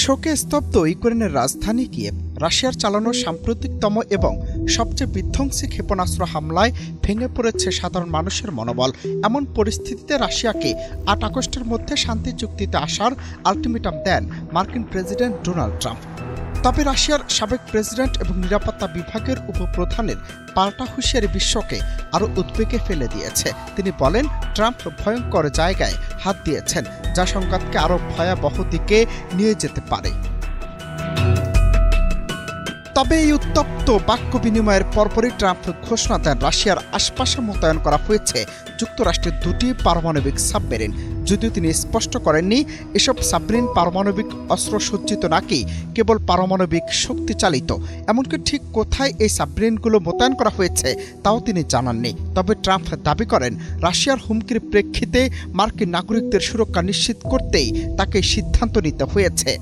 শোকে স্তব্ধ ইউক্রেনের রাজধানী কিয়েভ। রাশিয়ার চালানো সাম্প্রতিকতম এবং সবচেয়ে বিধ্বংসী ক্ষেপণাস্ত্র হামলায় ভেঙে পড়েছে সাধারণ মানুষের মনোবল। এমন পরিস্থিতিতে রাশিয়াকে ৮ আগস্টের মধ্যে শান্তি চুক্তিতে আসার আলটিমেটাম দেন মার্কিন প্রেসিডেন্ট ডোনাল্ড ট্রাম্প। তবে রাশিয়ার সাবেক প্রেসিডেন্ট এবং নিরাপত্তা বিভাগের উপপ্রধানের পাল্টা হুঁশিয়ারি বিশ্বকে আরও উদ্বেগে ফেলে দিয়েছে। তিনি বলেন, ট্রাম্প ভয়ঙ্কর জায়গায় হাত দিয়েছেন, যা সংঘাতকে আরও ভয়াবহ দিকে নিয়ে যেতে পারে। তবে এই উত্তপ্ত বাক্য বিনিময়ের পরপরই ট্রাম্প ঘোষণা দেন রাশিয়ার আশপাশে মোতায়েন করা হয়েছে যুক্তরাষ্ট্রের 2টি পারমাণবিক সাবমেরিন। যদিও তিনি স্পষ্ট করেননি এসব সাবমেরিন পারমাণবিক অস্ত্রসজ্জিত নাকি কেবল পারমাণবিক শক্তি চালিত। এমনকি ঠিক কোথায় এই সাবমেরিনগুলো মোতায়েন করা হয়েছে তাও তিনি জানাননি। তবে ট্রাম্প দাবি করেন, রাশিয়ার হুমকির প্রেক্ষিতে মার্কিন নাগরিকদের সুরক্ষা নিশ্চিত করতেই তাকে সিদ্ধান্ত নিতে হয়েছে।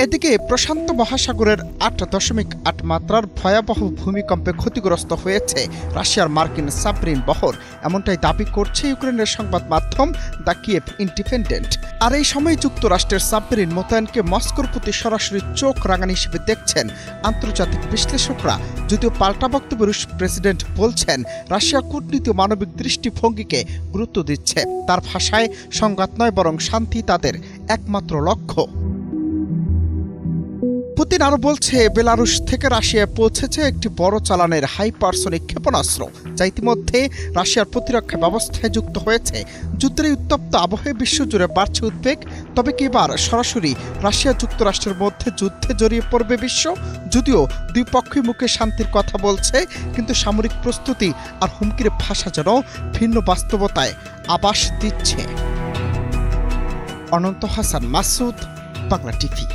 এদিকে প্রশান্ত মহাসাগরের ৮.৮ মাত্রার ভয়াবহ ভূমিকম্পে ক্ষতিগ্রস্ত হয়েছে রাশিয়ার মার্কিন সাবমেরিন বহর, এমনটাই দাবি করছে ইউক্রেনের সংবাদ মাধ্যম দ্য কিয়েভ ইন্ডিপেন্ডেন্ট। আর এই সময় যুক্তরাষ্ট্রের সাবমেরিন মোতায়েনকে মস্কোর প্রতি সরাসরি চোখ রাঙানি হিসেবে দেখছেন আন্তর্জাতিক বিশ্লেষকরা। যদিও পাল্টা বক্তব্যে রুশ প্রেসিডেন্ট বলছেন, রাশিয়া কূটনীতি ও মানবিক দৃষ্টিভঙ্গিকে গুরুত্ব দিচ্ছে। তার ভাষায় সংঘাত নয় বরং শান্তি তাদের একমাত্র লক্ষ্য। পুতিন আরও বলছে, বেলারুশ থেকে রাশিয়ায় পৌঁছেছে একটি বড় চালানের হাইপারসনিক ক্ষেপণাস্ত্র, যা ইতিমধ্যে রাশিয়ার প্রতিরক্ষা ব্যবস্থায় যুক্ত হয়েছে। যুদ্ধের এই উত্তপ্ত আবহে বিশ্বজুড়ে বাড়ছে উদ্বেগ। তবে কি এবার সরাসরি রাশিয়া যুক্তরাষ্ট্রের মধ্যে যুদ্ধে জড়িয়ে পড়বে বিশ্ব? যদিও দুই পক্ষই মুখে শান্তির কথা বলছে, কিন্তু সামরিক প্রস্তুতি আর হুমকির ভাষা যেন ভিন্ন বাস্তবতায় আভাস দিচ্ছে। অনন্ত হাসান মাসুদ, বাংলা টিভি।